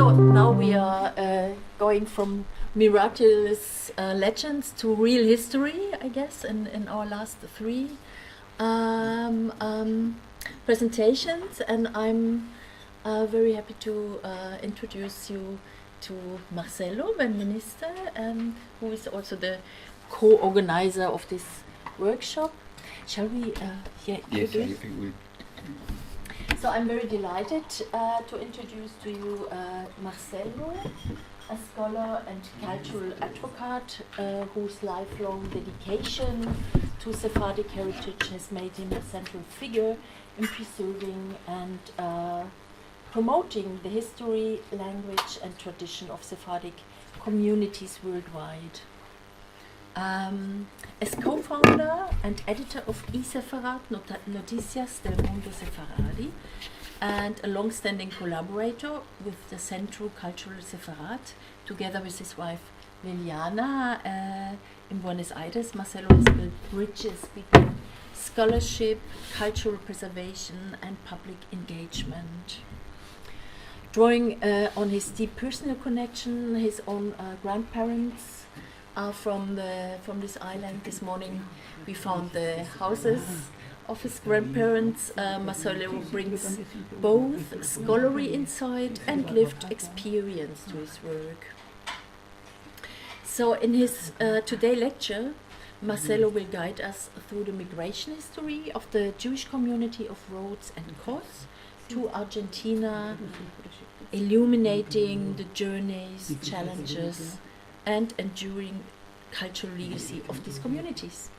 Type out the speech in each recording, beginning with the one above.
So now we are going from miraculous legends to real history, I guess, in our last three presentations, and I'm very happy to introduce you to Marcelo Benveniste, who is also the co-organizer of this workshop. Shall we? Yes, I will. So I'm very delighted to introduce to you Marcelo, a scholar and cultural advocate whose lifelong dedication to Sephardic heritage has made him a central figure in preserving and promoting the history, language and tradition of Sephardic communities worldwide. As co-founder and editor of Sefarad, Noticias del Mundo Sefaradi, and a long-standing collaborator with the Centro Cultural Sefarad, together with his wife Liliana in Buenos Aires, Marcelo has built bridges between scholarship, cultural preservation and public engagement. Drawing on his deep personal connection, his own grandparents from this island. This morning we found the houses of his grandparents. Marcelo brings both scholarly insight and lived experience to his work. So in his today lecture, Marcelo will guide us through the migration history of the Jewish community of Rhodes and Kos to Argentina, illuminating the journeys, challenges and enduring cultural legacy of these communities.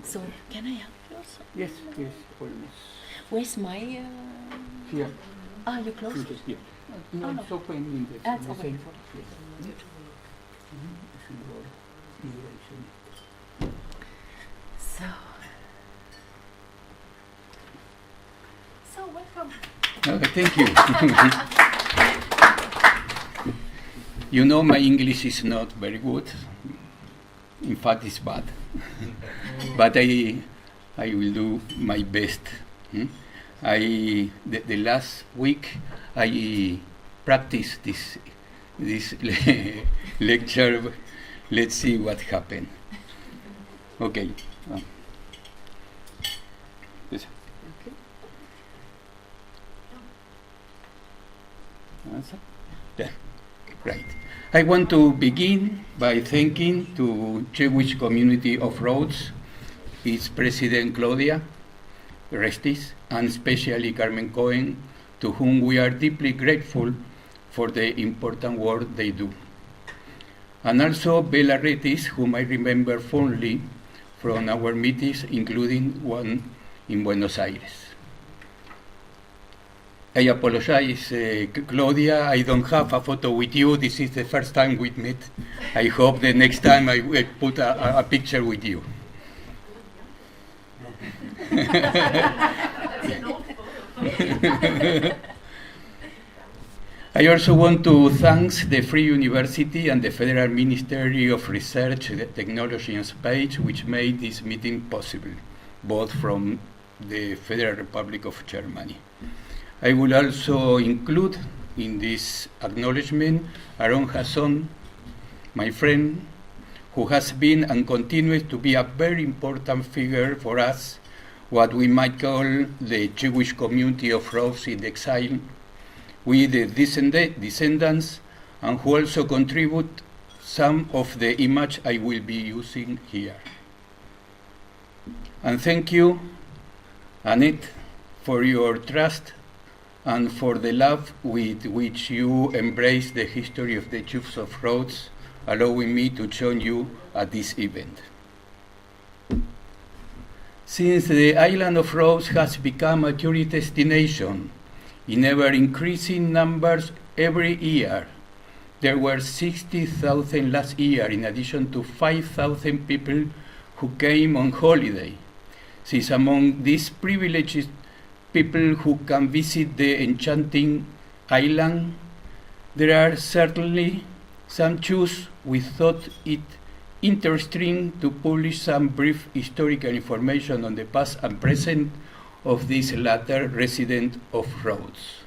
So, can I help you also? Yes, yes, almost. Where's my... Here. Ah, you close? Here. No, Oh, no. it's open in the... That's the open. same- Good. Yes. Migration. So welcome. Okay, thank you. You know, my English is not very good. In fact, it's bad. But I will do my best. The last week I practiced this lecture. Let's see what happened. Okay. Yes. Answer? Yeah. Right. I want to begin by thanking the Jewish community of Rhodes, its President Claudia Restis, and especially Carmen Cohen, to whom we are deeply grateful for the important work they do. And also Bella Retis, whom I remember fondly from our meetings, including one in Buenos Aires. I apologize, Claudia, I don't have a photo with you. This is the first time we met. I hope the next time I will put a picture with you. I also want to thank the Free University and the Federal Ministry of Research, Technology and Space, which made this meeting possible, both from the Federal Republic of Germany. I will also include in this acknowledgement Aaron Hasson, my friend, who has been and continues to be a very important figure for us, what we might call the Jewish community of Rhodes in exile, with the descendants, and who also contribute some of the image I will be using here. And thank you, Annette, for your trust and for the love with which you embrace the history of the Jews of Rhodes, allowing me to join you at this event. Since the island of Rhodes has become a tourist destination in ever-increasing numbers every year, there were 60,000 last year, in addition to 5,000 people who came on holiday. Since among these privileged people who can visit the enchanting island, there are certainly some Jews we thought it interesting to publish some brief historical information on the past and present of this latter resident of Rhodes.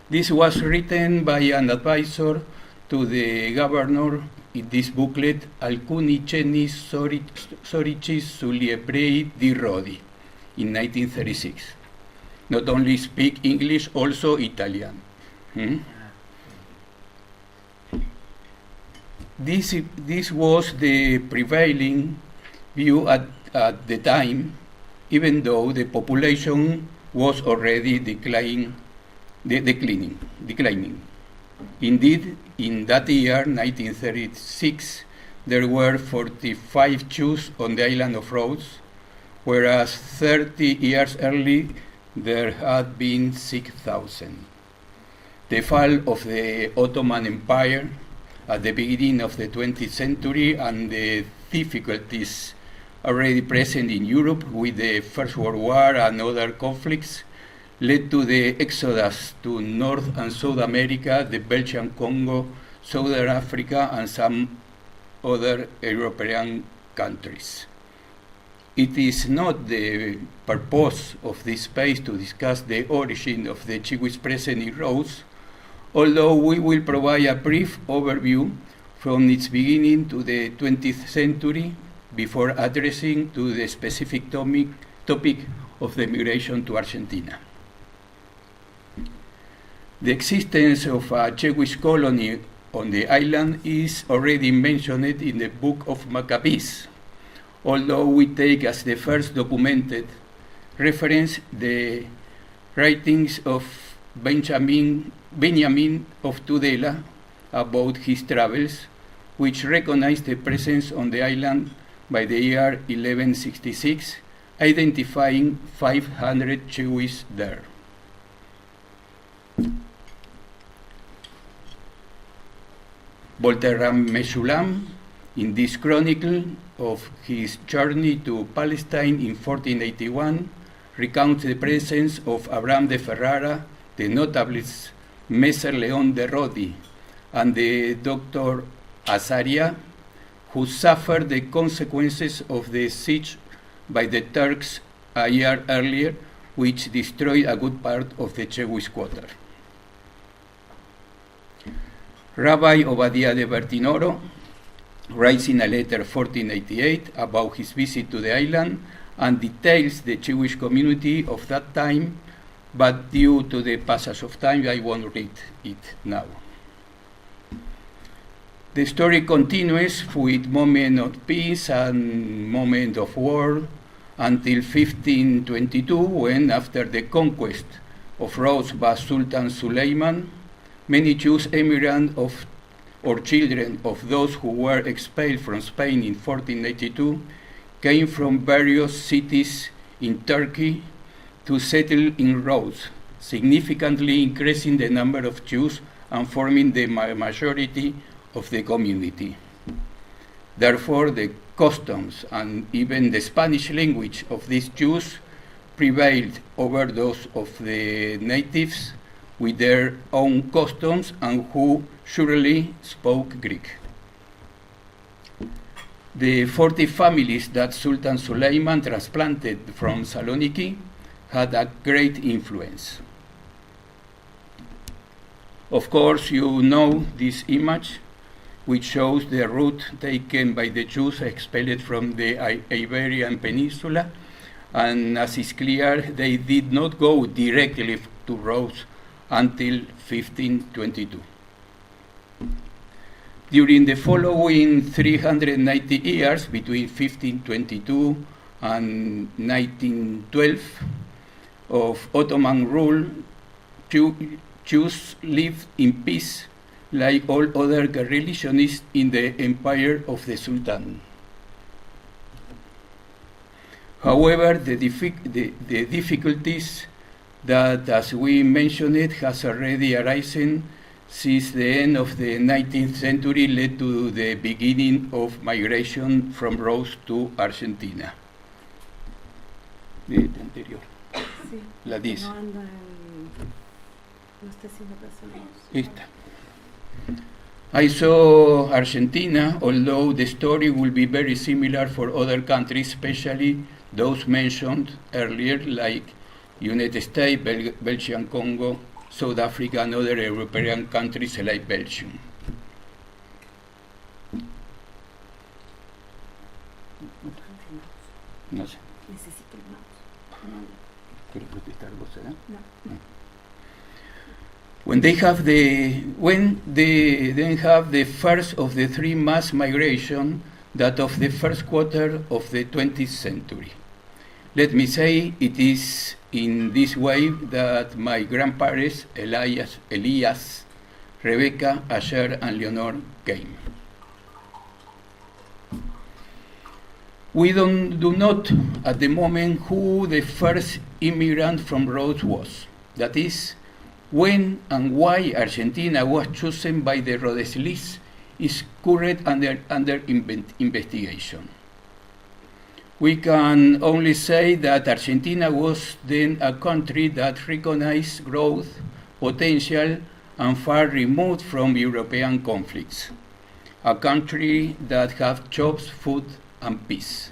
This was written by an advisor to the governor in this booklet, Alcuni Ceni Sorici Suliebrei di Rodi, in 1936. Not only speak English, also Italian. This was the prevailing view at the time, even though the population was already declining. Indeed, in that year, 1936, there were 45 Jews on the island of Rhodes, whereas 30 years earlier there had been 6,000. The fall of the Ottoman Empire at the beginning of the 20th century and the difficulties already present in Europe with the First World War and other conflicts led to the exodus to North and South America, the Belgian Congo, Southern Africa, and some other European countries. It is not the purpose of this space to discuss the origin of the Jewish presence in Rhodes, although we will provide a brief overview from its beginning to the 20th century before addressing to the specific topic of the migration to Argentina. The existence of a Jewish colony on the island is already mentioned in the Book of Maccabees, although we take as the first documented reference the writings of Benjamin of Tudela about his travels, which recognize the presence on the island by the year 1166, identifying 500 Jews there. Voltaram Meshulam, in this chronicle of his journey to Palestine in 1481, recounts the presence of Abraham de Ferrara, the notables Messer León de Rodi, and the Dr. Azaria, who suffered the consequences of the siege by the Turks a year earlier, which destroyed a good part of the Jewish quarter. Rabbi Obadiah de Bertinoro writes in a letter 1488 about his visit to the island and details the Jewish community of that time, but due to the passage of time, I won't read it now. The story continues with moment of peace and moment of war until 1522, when, after the conquest of Rhodes by Sultan Suleiman, many Jews emigrants or children of those who were expelled from Spain in 1482 came from various cities in Turkey to settle in Rhodes, significantly increasing the number of Jews and forming the majority of the community. Therefore, the customs and even the Spanish language of these Jews prevailed over those of the natives with their own customs and who surely spoke Greek. The 40 families that Sultan Suleiman transplanted from Saloniki had a great influence. Of course, you know this image, which shows the route taken by the Jews expelled from the Iberian Peninsula, and as is clear, they did not go directly to Rhodes until 1522. During the following 390 years, between 1522 and 1912, of Ottoman rule, Jews lived in peace like all other religionists in the empire of the Sultan. However, the difficulties that, as we mentioned, it has already arisen since the end of the 19th century led to the beginning of migration from Rhodes to Argentina. De anterior. Sí, La 10. no anda en, no está siendo personal. Esta. I saw Argentina, although the story will be very similar for other countries, especially those mentioned earlier, like United States, Belgian Congo, South Africa, and other European countries like Belgium. No sé. Necesito el mouse. ¿Quieres protestar vos, será? No. When they then have the first of the three mass migration, that of the first quarter of the 20th century. Let me say it is in this way that my grandparents, Elias, Rebecca, Asher, and Leonor came. We do not at the moment who the first immigrant from Rhodes was. That is, when and why Argentina was chosen by the Rhodes list is currently under investigation. We can only say that Argentina was then a country that recognized growth, potential, and far removed from European conflicts. A country that had jobs, food, and peace.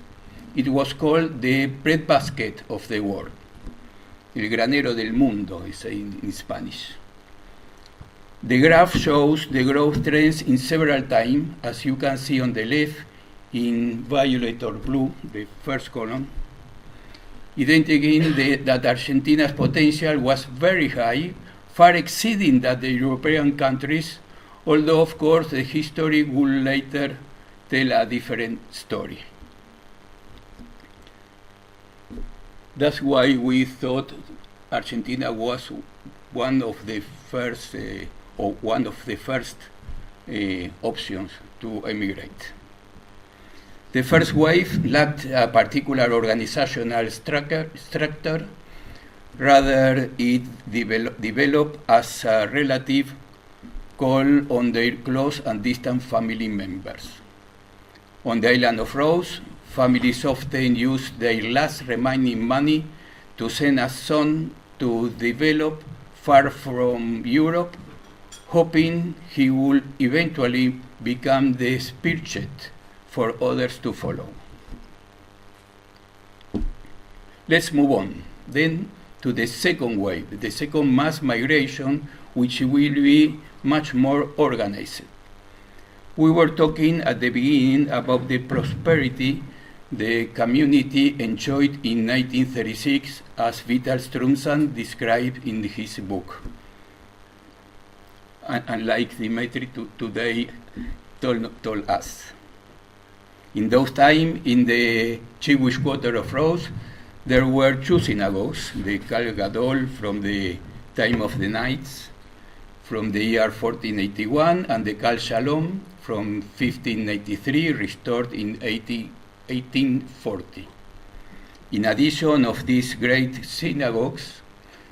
It was called the breadbasket of the world. El granero del mundo, is in Spanish. The graph shows the growth trends in several times, as you can see on the left, in violet or blue, the first column, indicating that Argentina's potential was very high, far exceeding that the European countries, although of course the history will later tell a different story. That's why we thought Argentina was one of the first options to emigrate. The first wave lacked a particular organizational structure. Rather, it developed as a relative call on their close and distant family members. On the island of Rhodes, families often used their last remaining money to send a son to develop far from Europe, hoping he would eventually become the spearhead for others to follow. Let's move on then to the second wave, the second mass migration, which will be much more organized. We were talking at the beginning about the prosperity the community enjoyed in 1936, as Vital Strumsan described in his book. And like Dimitri today told us. In those times, in the Jewish quarter of Rhodes, there were two synagogues, the Kal Gadol from the time of the Knights, from the year 1481, and the Kal Shalom from 1593, restored in 1840. In addition of these great synagogues,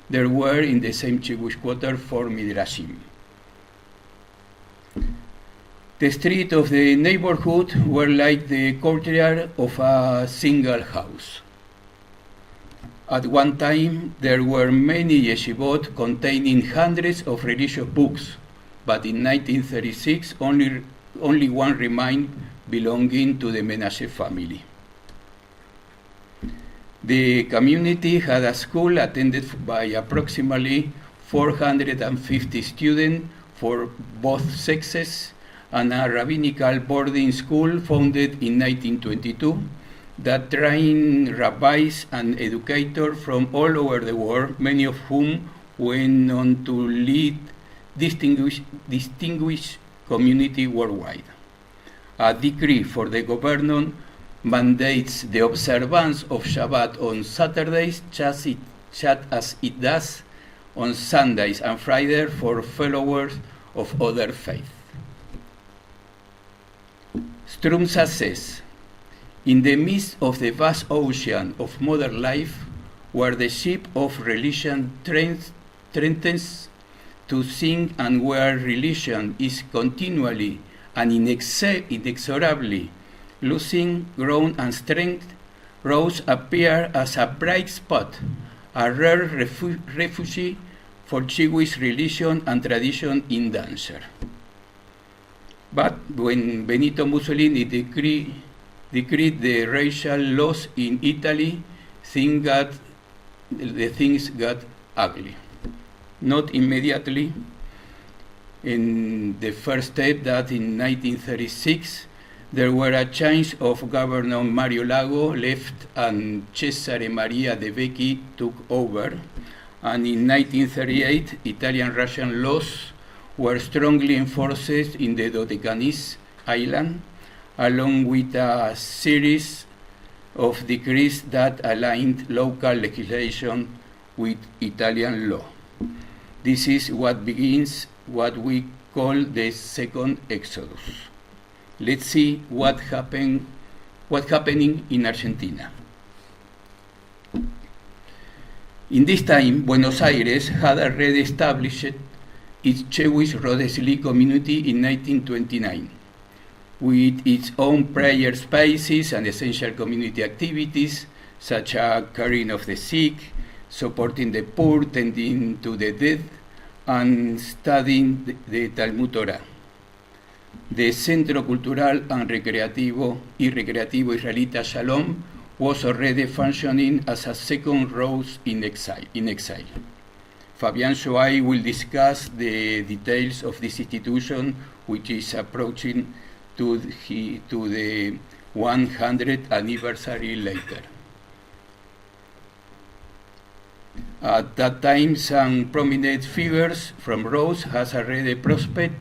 there were in the same Jewish quarter 4 midrashim. The streets of the neighborhood were like the courtyard of a single house. At one time, there were many yeshivot containing hundreds of religious books, but in 1936, only one remained belonging to the Menashe family. The community had a school attended by approximately 450 students for both sexes, and a rabbinical boarding school founded in 1922 that trained rabbis and educators from all over the world, many of whom went on to lead distinguished community worldwide. A decree for the governor mandates the observance of Shabbat on Saturdays, just as it does on Sundays and Fridays for followers of other faiths. Strumsa says, in the midst of the vast ocean of modern life, where the ship of religion threatens to sink and where religion is continually and inexorably losing ground and strength, Rhodes appear as a bright spot, a rare refuge for Jewish religion and tradition in danger. But when Benito Mussolini decreed the racial laws in Italy, things got ugly. not immediately. In the first step that in 1936 there were a change of Governor Mario Lago left and Cesare Maria De Vecchi took over. And in 1938, Italian-Russian laws were strongly enforced in the Dodecanese island, along with a series of decrees that aligned local legislation with Italian law. This is what begins what we call the Second Exodus. Let's see what's happening in Argentina. In this time, Buenos Aires had already established its Jewish Rhodes community in 1929, with its own prayer spaces and essential community activities, such as caring of the sick, supporting the poor, tending to the dead, and studying the Talmud Torah. The Centro Cultural and Recreativo Israelita Shalom was already functioning as a second Rhodes in exile. Fabian Shoai will discuss the details of this institution, which is approaching to the 100th anniversary later. At that time, some prominent figures from Rhodes has already prospered,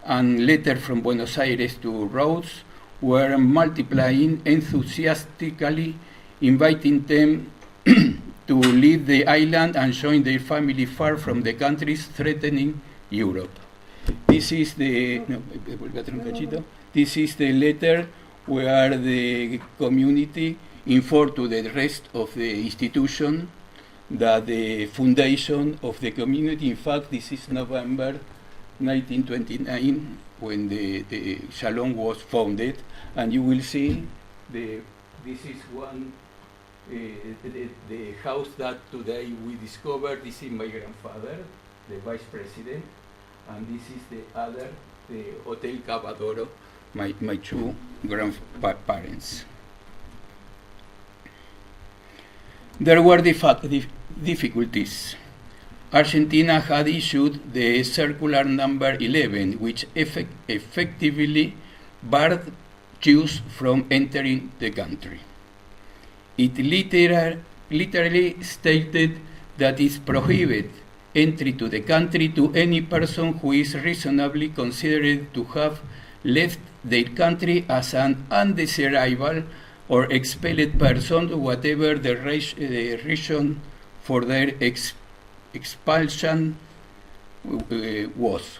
and letters from Buenos Aires to Rhodes were multiplying enthusiastically, inviting them to leave the island and join their family far from the countries threatening Europe. This is the letter where the community informed to the rest of the institution that the foundation of the community, in fact, this is November 1929 when the Shalom was founded, and you will see this is one the house that today we discovered. This is my grandfather, the vice president, and this is the other, the Hotel Cavadoro, my two grandparents. There were difficulties. Argentina had issued the circular number 11, which effectively barred Jews from entering the country. It literally stated that it prohibits entry to the country to any person who is reasonably considered to have left their country as an undesirable or expelled person, whatever the reason for their expulsion was.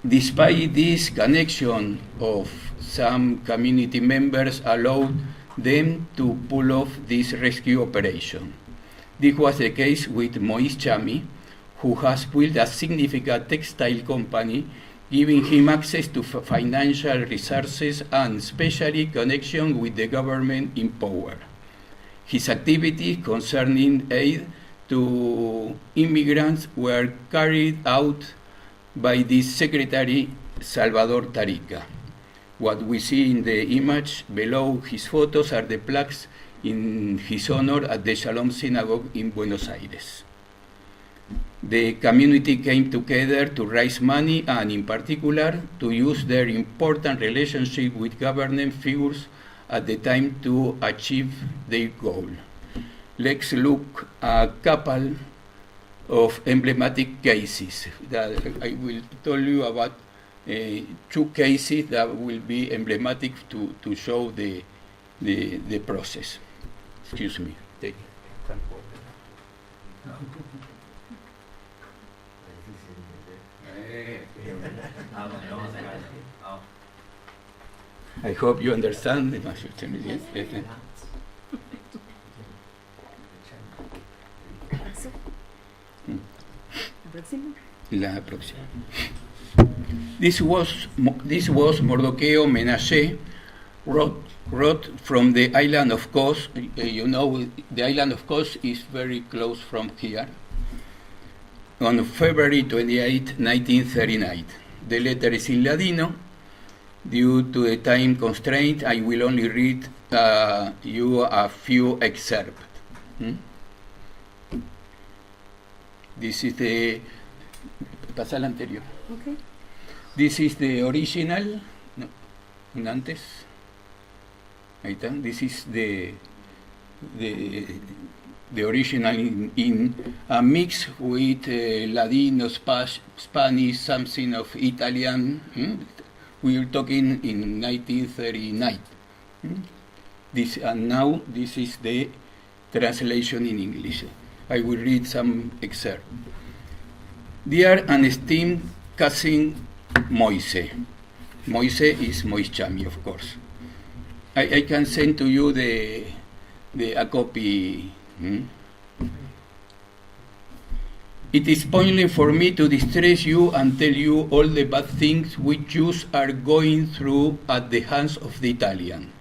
Despite this, connection of some community members allowed them to pull off this rescue operation. This was the case with Moïse Chami, who has built a significant textile company, giving him access to financial resources and especially connection with the government in power. His activities concerning aid to immigrants were carried out by this secretary, Salvador Tarica. What we see in the image below his photos are the plaques in his honor at the Shalom Synagogue in Buenos Aires. The community came together to raise money and, in particular, to use their important relationship with government figures at the time to achieve their goal. Let's look at a couple of emblematic cases that I will tell you about. Two cases that will be emblematic to show the process. Excuse me. Take I hope you understand. La próxima. This was Mardocheo Menashe, wrote from the island of Kos. You know, the island of Kos is very close from here. On February 28, 1939. The letter is in Ladino. Due to a time constraint, I will only read you a few excerpts. Hmm? This is the... Pasa al anterior. Okay. This is the original. No, un antes. Ahí está. This is the original in a mix with Ladino, Spanish, something of Italian. We are talking in 1939. This, and now this is the translation in English. I will read some excerpt. Dear and esteemed cousin Moise. Moise is Moise Chami, of course. I can send to you a copy. It is pointless for me to distress you and tell you all the bad things which Jews are going through at the hands of the Italian.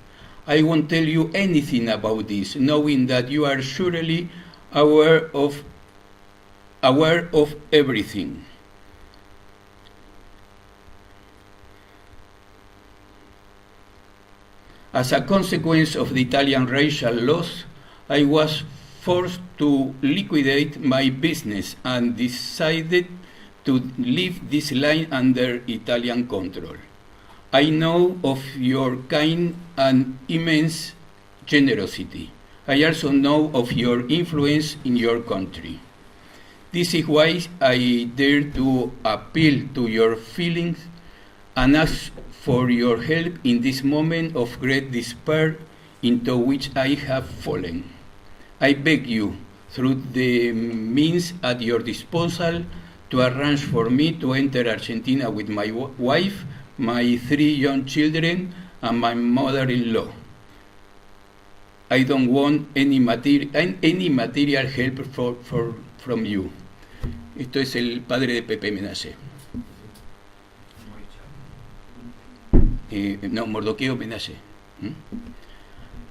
I won't tell you anything about this, knowing that you are surely aware of everything. As a consequence of the Italian racial laws, I was forced to liquidate my business and decided to leave this line under Italian control. I know of your kind and immense generosity. I also know of your influence in your country. This is why I dare to appeal to your feelings and ask for your help in this moment of great despair into which I have fallen. I beg you, through the means at your disposal, to arrange for me to enter Argentina with my wife, my 3 young children, and my mother-in-law. I don't want any material help from you. Esto es el padre de Pepe Menashe. No, Mardoqueo Menashe.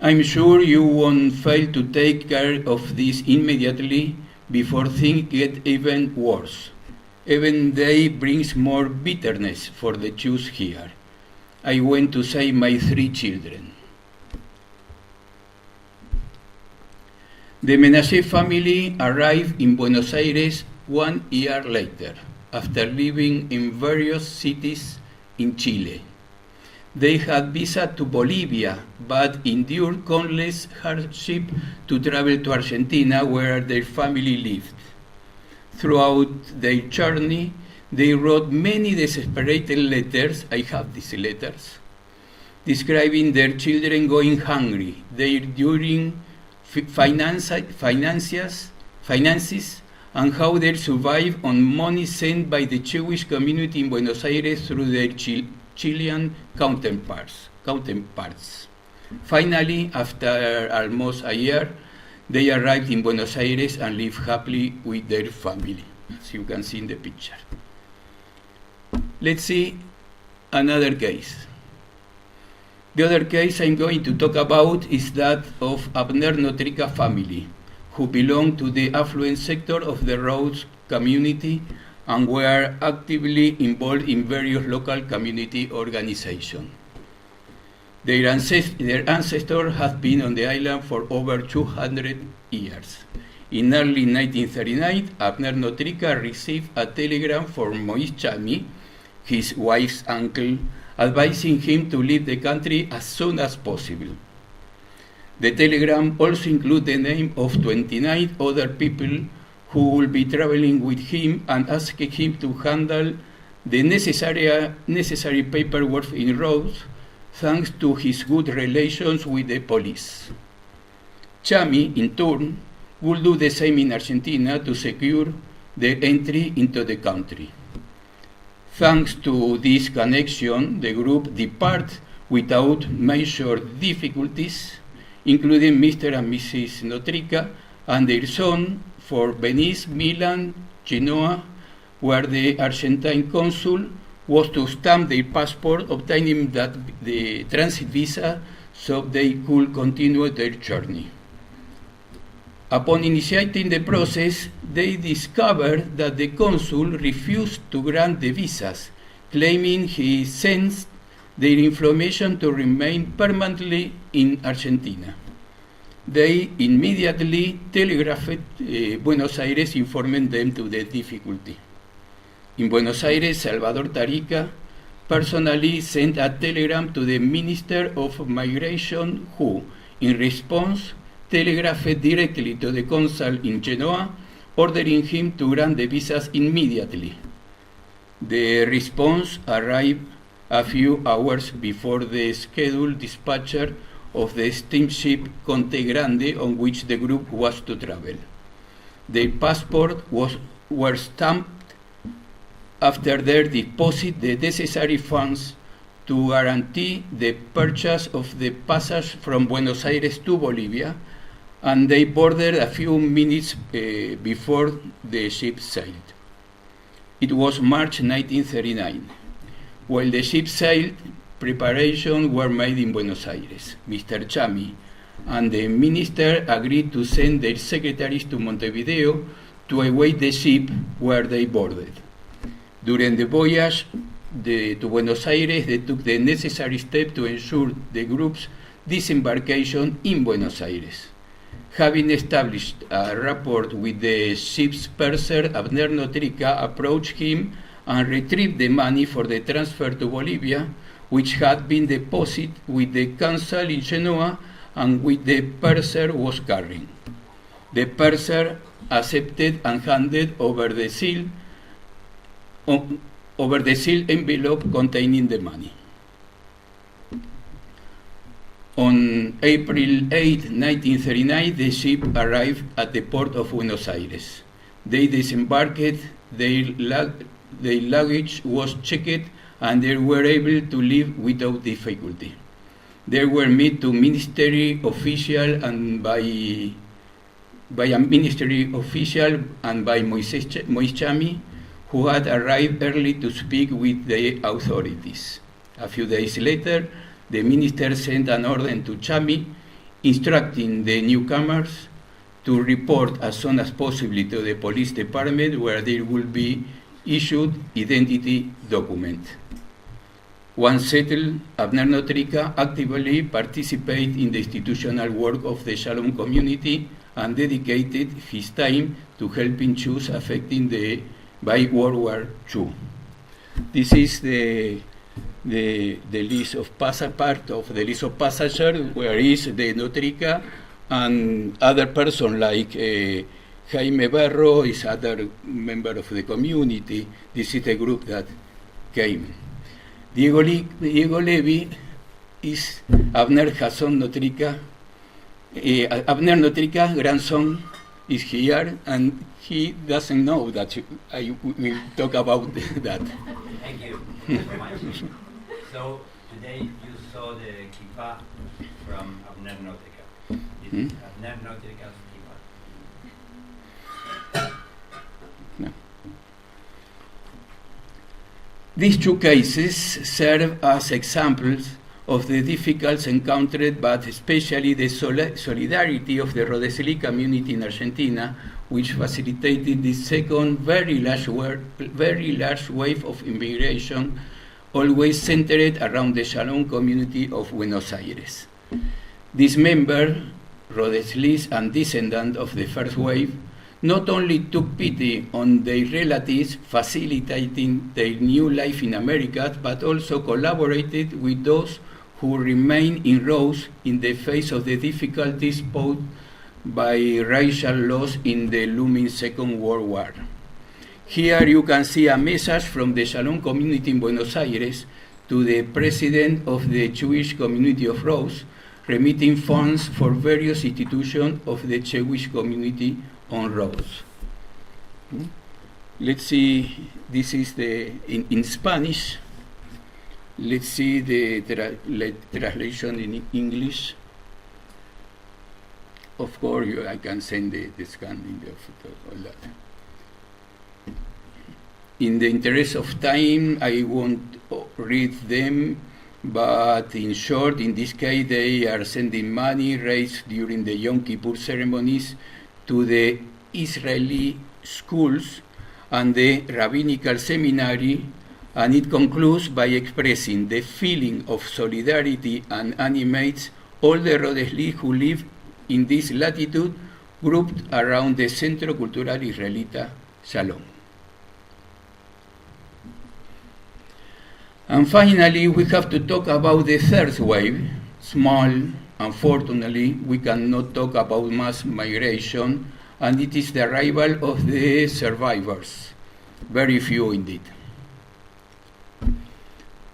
I'm sure you won't fail to take care of this immediately before things get even worse. Even day brings more bitterness for the Jews here. I went to save my 3 children. The Menashe family arrived in Buenos Aires 1 year later, after living in various cities in Chile. They had visa to Bolivia, but endured countless hardship to travel to Argentina, where their family lived. Throughout their journey, they wrote many desperate letters. I have these letters, describing their children going hungry, their enduring finances, and how they survive on money sent by the Jewish community in Buenos Aires through their Chilean counterparts. Finally, after almost a year, they arrived in Buenos Aires and lived happily with their family, as you can see in the picture. Let's see another case. The other case I'm going to talk about is that of Abner Notrica family, who belong to the affluent sector of the Rhodes community and were actively involved in various local community organizations. Their ancestors have been on the island for over 200 years. In early 1939, Abner Notrica received a telegram from Moise Chami, his wife's uncle, advising him to leave the country as soon as possible. The telegram also included the name of 29 other people who will be traveling with him and asked him to handle the necessary paperwork in Rhodes, thanks to his good relations with the police. Chami, in turn, will do the same in Argentina to secure their entry into the country. Thanks to this connection, the group departed without major difficulties, including Mr. and Mrs. Notrica and their son, for Venice, Milan, Genoa, where the Argentine consul was to stamp their passport, obtaining the transit visa so they could continue their journey. Upon initiating the process, they discovered that the consul refused to grant the visas, claiming he sensed their information to remain permanently in Argentina. they immediately telegraphed Buenos Aires, informing them to the difficulty. In Buenos Aires, Salvador Tarica personally sent a telegram to the Minister of Migration, who, in response, telegraphed directly to the consul in Genoa, ordering him to grant the visas immediately. The response arrived a few hours before the scheduled departure of the steamship Conte Grande on which the group was to travel. Their passports were stamped after their deposit the necessary funds to guarantee the purchase of the passage from Buenos Aires to Bolivia, and they boarded a few minutes before the ship sailed. It was March 1939. While the ship sailed, preparations were made in Buenos Aires. Mr. Chami and the minister agreed to send their secretaries to Montevideo to await the ship where they boarded. During the voyage to Buenos Aires, they took the necessary steps to ensure the group's disembarkation in Buenos Aires. Having established a rapport with the ship's purser, Abner Notrica approached him and retrieved the money for the transfer to Bolivia, which had been deposited with the consul in Genoa and which the purser was carrying. The purser accepted and handed over the seal envelope containing the money. On April 8, 1939, the ship arrived at the port of Buenos Aires. They disembarked, their luggage was checked, and they were able to leave without difficulty. They were met to ministry official and by a ministry official and by Moise Chami, who had arrived early to speak with the authorities. A few days later, the minister sent an order to Chami, instructing the newcomers to report as soon as possible to the police department, where there would be issued identity document. Once settled, Abner Notrica actively participated in the institutional work of the Shalom community and dedicated his time to helping Jews affected by World War II. This is the list of part of the list of passengers, where is the Notrica and other person like Jaime Berro is other member of the community. This is the group that came. Diego Levy is Abner Jason Notrica. Abner Notrica, grandson, is here, and he doesn't know that I will talk about that. Thank you very much. So today you saw the kippah from Abner Notrica. This is Abner Notrica's kippah. No. These two cases serve as examples of the difficulties encountered, but especially the solidarity of the Rhodes community in Argentina, which facilitated the second very large wave of immigration, always centered around the Shalom community of Buenos Aires. These members, Rhodes and descendants of the first wave, not only took pity on their relatives, facilitating their new life in America, but also collaborated with those who remained in Rhodes in the face of the difficulties posed by racial laws in the looming Second World War. Here you can see a message from the Shalom community in Buenos Aires to the president of the Jewish community of Rhodes, remitting funds for various institutions of the Jewish community on Rhodes. Let's see, this is in Spanish. Let's see the translation in English. Of course, I can send the scan of all that. In the interest of time, I won't read them, but in short, in this case, they are sending money raised during the Yom Kippur ceremonies to the Israeli schools and the rabbinical seminary, and it concludes by expressing the feeling of solidarity and animates all the Rhodesli who live in this latitude grouped around the Centro Cultural Israelita Shalom. And finally, we have to talk about the third wave, small. Unfortunately, we cannot talk about mass migration, and it is the arrival of the survivors. Very few indeed.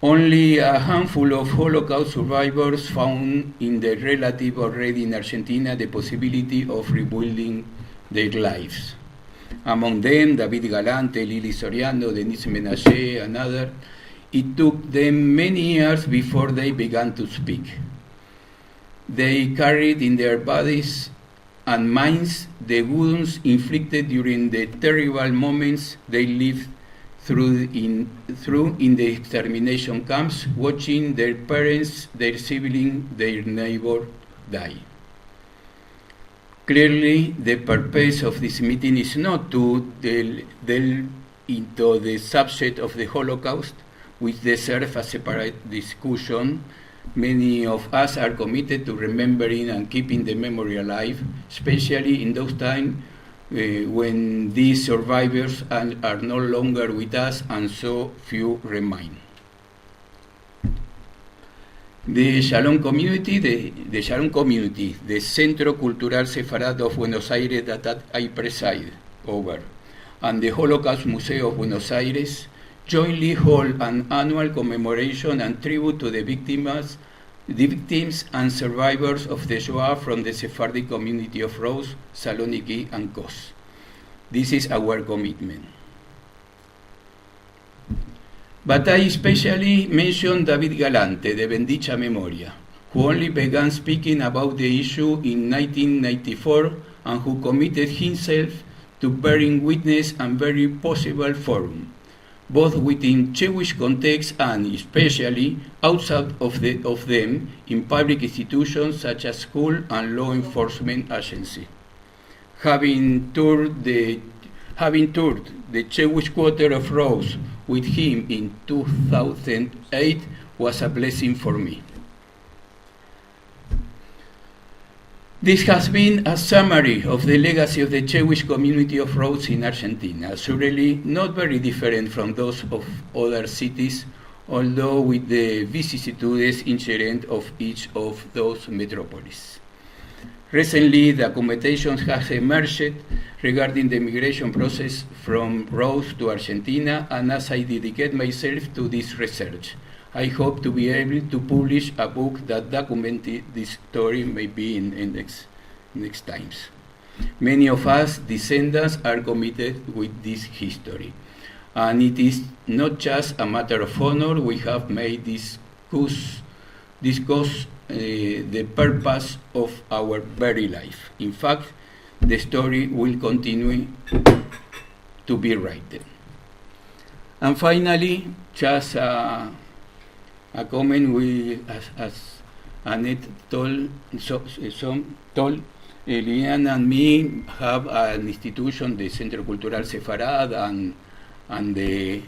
Only a handful of Holocaust survivors found in the relative already in Argentina the possibility of rebuilding their lives. Among them, David Galante, Lili Soriano, Denise Menashe, and others. It took them many years before they began to speak. They carried in their bodies and minds the wounds inflicted during the terrible moments they lived through in the extermination camps, watching their parents, their siblings, their neighbor die. Clearly, the purpose of this meeting is not to delve into the subject of the Holocaust, which deserves a separate discussion. Many of us are committed to remembering and keeping the memory alive, especially in those times when these survivors are no longer with us and so few remain. The Shalom community, the Centro Cultural Sefarad of Buenos Aires that I preside over, and the Holocaust Museum of Buenos Aires jointly hold an annual commemoration and tribute to the victims and survivors of the Shoah from the Sephardic community of Rhodes, Saloniki, and Kos. This is our commitment. But I especially mention David Galante, de Bendicha Memoria, who only began speaking about the issue in 1994 and who committed himself to bearing witness and very possible forum, both within Jewish context and especially outside of them in public institutions such as school and law enforcement agency. Having toured the Jewish quarter of Rhodes with him in 2008 was a blessing for me. This has been a summary of the legacy of the Jewish community of Rhodes in Argentina, surely not very different from those of other cities, although with the vicissitudes inherent of each of those metropolises. Recently, documentations have emerged regarding the migration process from Rhodes to Argentina, and as I dedicate myself to this research, I hope to be able to publish a book that documents this story, maybe in next times. Many of us descendants are committed with this history, and it is not just a matter of honor. We have made this cause the purpose of our very life. In fact, the story will continue to be written. And finally, just a comment as Annette told, Liliana and me have an institution, the Centro Cultural Sefarad, and the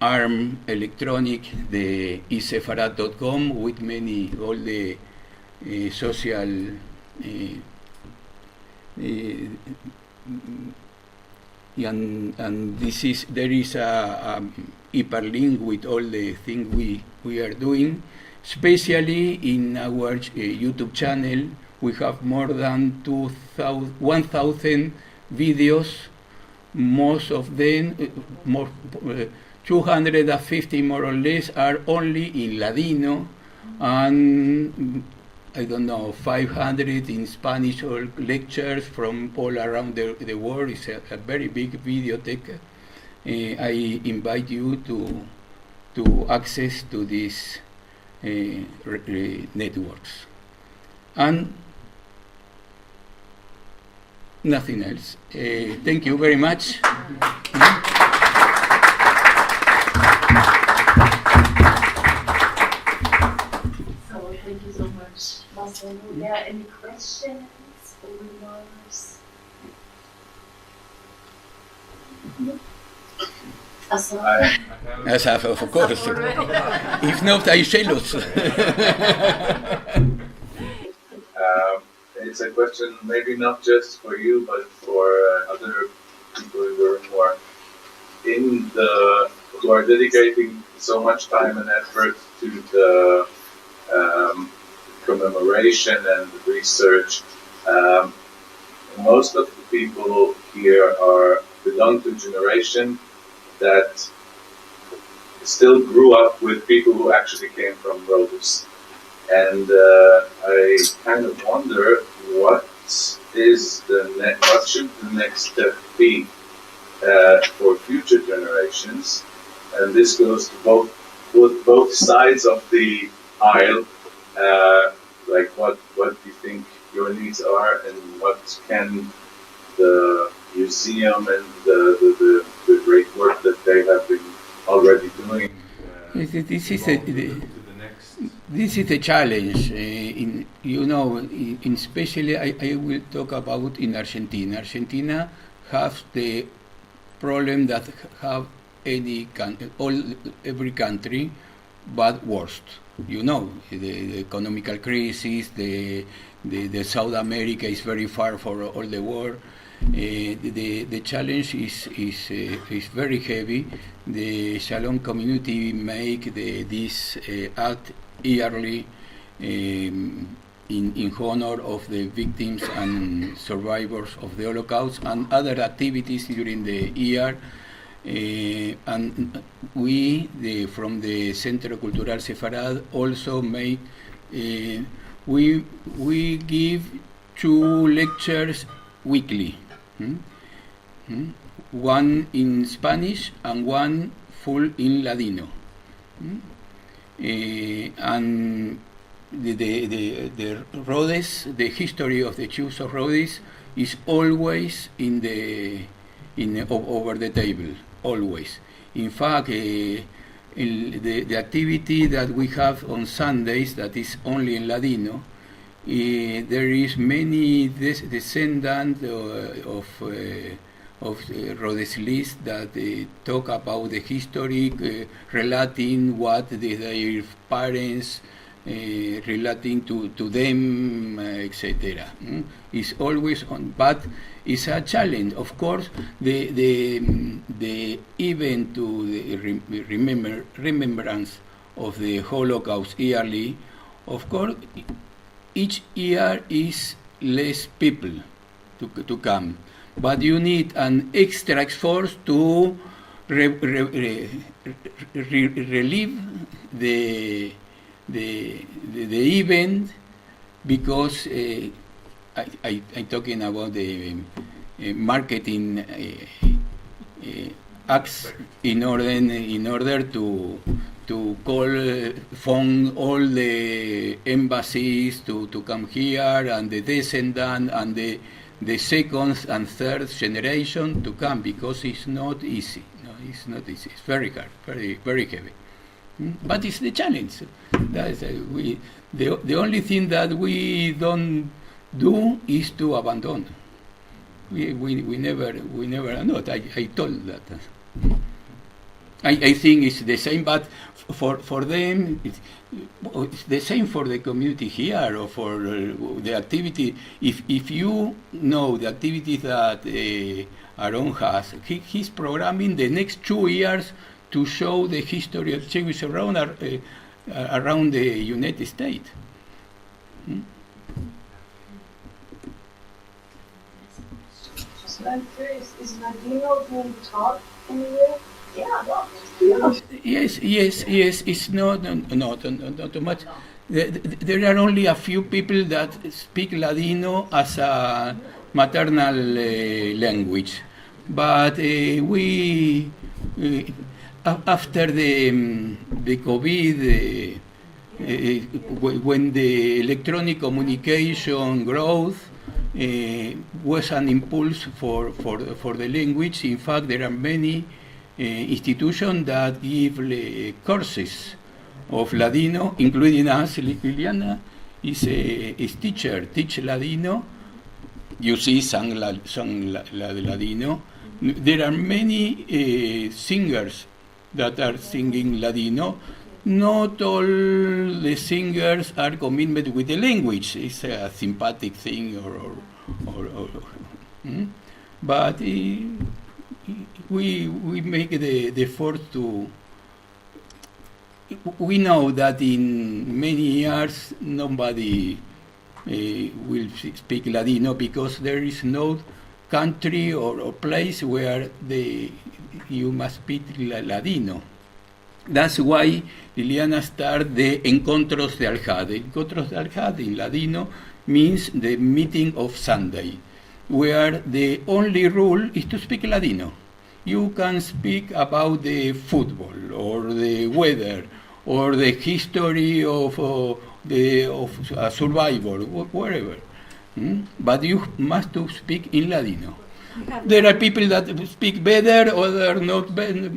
ARM electronic, the esefarad.com, with all the social and there is a hyperlink with all the things we are doing, especially in our YouTube channel. We have more than 1,000 videos, most of them, 250 more or less, are only in Ladino, and 500 in Spanish, or lectures from all around the world. It's a very big videotheque. I invite you to access to these networks. And nothing else. Thank you very much. So thank you so much, Marcelo. There are any questions or remarks? Asaf, of course. If not, I jealous. it's a question maybe not just for you, but for other people in the room who are dedicating so much time and effort to the commemoration and research. Most of the people here belong to a generation that still grew up with people who actually came from Rhodes. And I kind of wonder what should the next step be for future generations, and this goes to both sides of the aisle. Like what do you think your needs are, and what can the museum and the great work that they have been already doing? This is the challenge. Especially I will talk about in Argentina. Argentina has the problem that have every country, but worst. The economical crisis. The South America is very far for all the world. The challenge is very heavy. The Shalom community make this act yearly in honor of the victims and survivors of the Holocaust, and other activities during the year. And we, from the Centro Cultural Sefarad, also make we give 2 lectures weekly. One in Spanish and one full in Ladino. And the Rhodes, the history of the Jews of Rhodes is always over the table, always. In fact, the activity that we have on Sundays, that is only in Ladino, there is many descendants of Rhodes list that talk about the history, relating what their parents relating to them, etc. It's always on, but it's a challenge. Of course, the event to the remembrance of the Holocaust yearly, of course, each year is less people to come, but you need an extra effort to relieve the event, because I'm talking about the marketing acts in order to phone all the embassies to come here, and the descendant and the second and third generation to come, because it's not easy. No, it's not easy. It's very hard, very, very heavy. But it's the challenge. That's, the only thing that we don't do is to abandon. We never not. I told that. I think it's the same, but for them, it's the same for the community here, or for the activity. If you know the activities that Aaron has, he's programming the next 2 years to show the history of Jews around the United States. I'm curious, is Ladino being taught anywhere? Yeah. Yes. It's not too much. There are only a few people that speak Ladino as a maternal language, but we after the COVID, when the electronic communication growth was an impulse for the language. In fact, there are many institutions that give courses of Ladino, including us. Liliana is teacher, teach Ladino. You see some Ladino. There are many singers that are singing Ladino. not all the singers are committed with the language. It's a sympathetic thing, but we make the effort to. We know that in many years nobody will speak Ladino because there is no country or place where you must speak Ladino. That's why Liliana started the Encontros de Aljade. Encontros de Aljade in Ladino means the meeting of Sunday, where the only rule is to speak Ladino. You can speak about the football or the weather or the history of a survivor, wherever. But you must to speak in Ladino. There are people that speak better, others not better.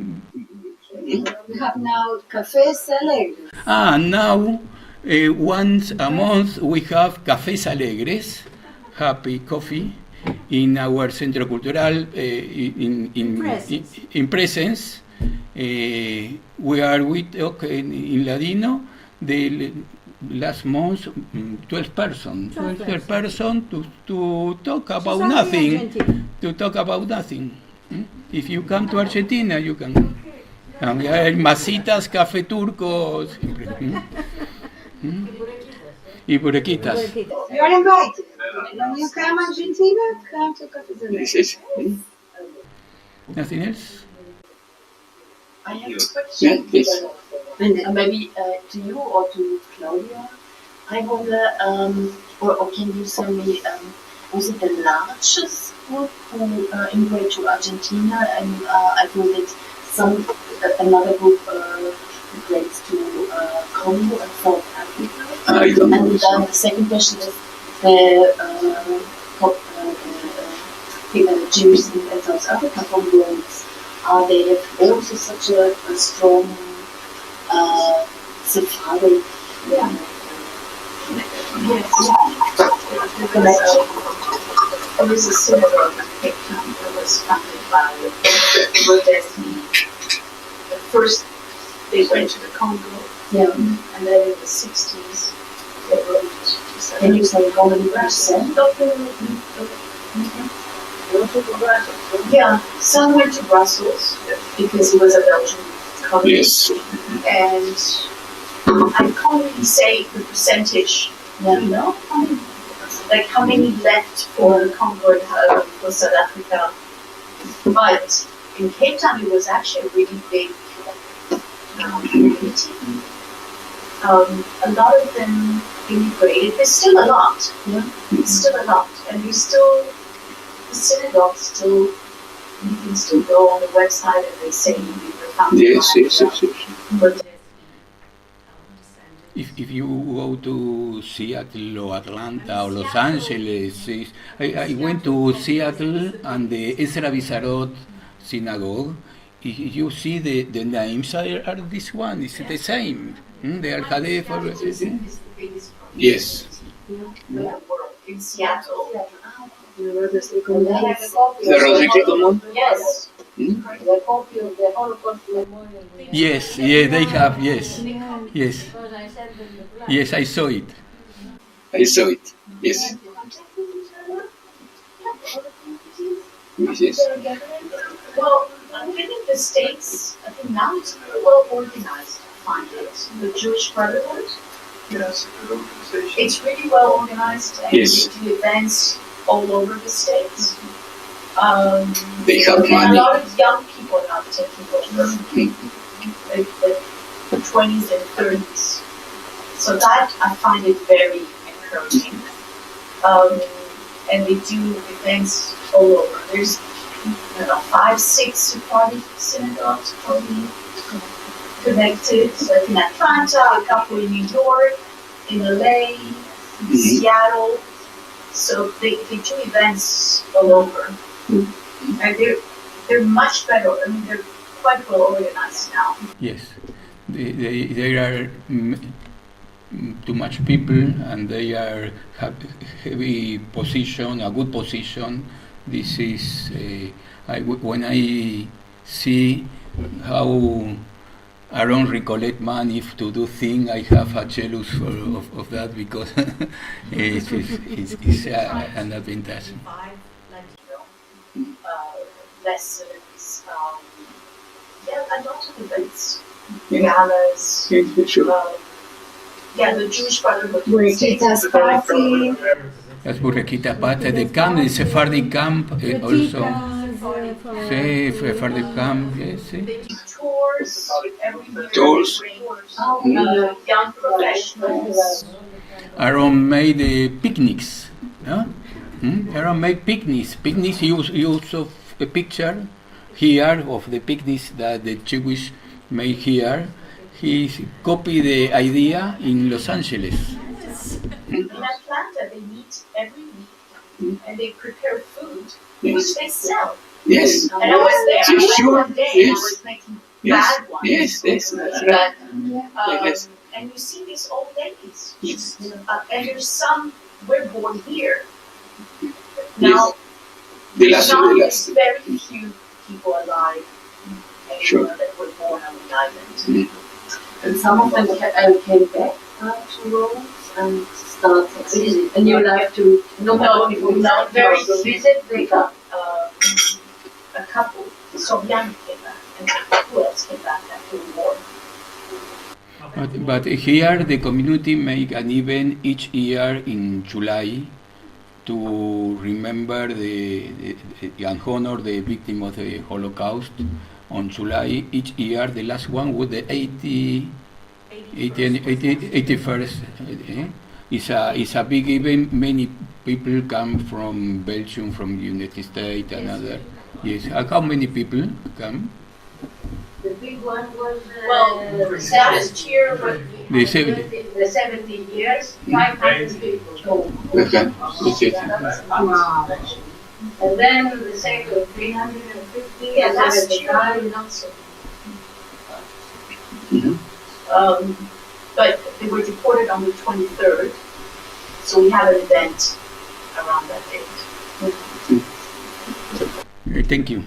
We have now cafés alegres. Now, once a month, we have Cafés Alegres, happy coffee, in our Centro Cultural in presence. We talk in Ladino. The last month, 12 persons to talk about nothing. To talk about nothing. If you come to Argentina, you can. Hay masitas, café turco, siempre. Y burequitas. You're invited. When you come to Argentina, come to Cafés Alegres. Nothing else? I have a question. Yes. Maybe to you or to Claudia. I wonder, or can you tell me, was it the largest group who immigrated to Argentina? And I thought that another group migrates to Congo and South Africa. I don't know. And the second question is the Jews in South Africa from Rhodes. Are they also such a strong Sephardic connection? There was a synagogue in Cape Town that was founded by Rhodes. First, they went to the Congo, and then in the 60s, they wrote to Can you say how many percent of the Yeah, some went to Brussels because it was a Belgian colony. Yes. And I can't really say the percentage, how many left for Congo and for South Africa. But in Cape Town, it was actually a really big community. A lot of them immigrated. There's still a lot. There's still a lot. And the synagogue still, you can still go on the website and they say you were founded. Yes. But If you go to Seattle or Atlanta or Los Angeles, I went to Seattle and the Ezra Bizarot synagogue. You see the names are this one. It's the same. The Al Hadef. Yes. in Seattle. The Rosary Common? Yes. Yes, they have, yes. Yes, I saw it. Yes. Yes. Well, I think in the States, I think now it's pretty well organized, I find it. The Jewish Brotherhood. Yes, the organization. It's really well organized and Yes. they do events all over the States. They have and money. a lot of young people now taking over, like the 20s and 30s. So that I find it very encouraging. And they do events all over. There's 5-6 Sephardic synagogues probably connected. So in Atlanta, a couple in New York, in LA, Seattle. So they do events all over. And they're much better. I mean, they're quite well organized now. Yes, there are too much people, and they are have heavy position, a good position. This is when I see how I don't recollect money to do things. I have a jealous of that because it's an advantage. Lessons, a lot of events, galas, the Jewish Brotherhood. Burritos party. That's Burrequita Pata, the camp, the Sephardic camp also. Sí, Sephardic camp, yes. Tours, every year. Tours. Young professionals. Aaron made picnics. No? Aaron made picnics. Picnics use of a picture here of the picnics that the Jewish made here. He copied the idea in Los Angeles. In Atlanta, they meet every week and they prepare food, which they sell. Yes. And I was there. Yes, I sure. went one day and I was making bad ones. Yes, that's right. Yes. And you see these old ladies. And there's some, we're born here. Now, Yes. there's very few people alive Sure. that were born on the island. And some of them came back to Rhodes and started a new life to No, very visit. They got a couple. Sovianic came back, and who else came back after the war? But here the community make an event each year in July to remember and honor the victim of the Holocaust. On July each year, the last one was the 81st. It's a big event. Many people come from Belgium, from the United States, and other. Yes. How many people come? The big one was Last year, The 70. the 70 years, 500 people. Okay. Wow. And then the second 350, yeah, last year, 75. not so. But they were deported on the 23rd, so we have an event around that date. Thank you.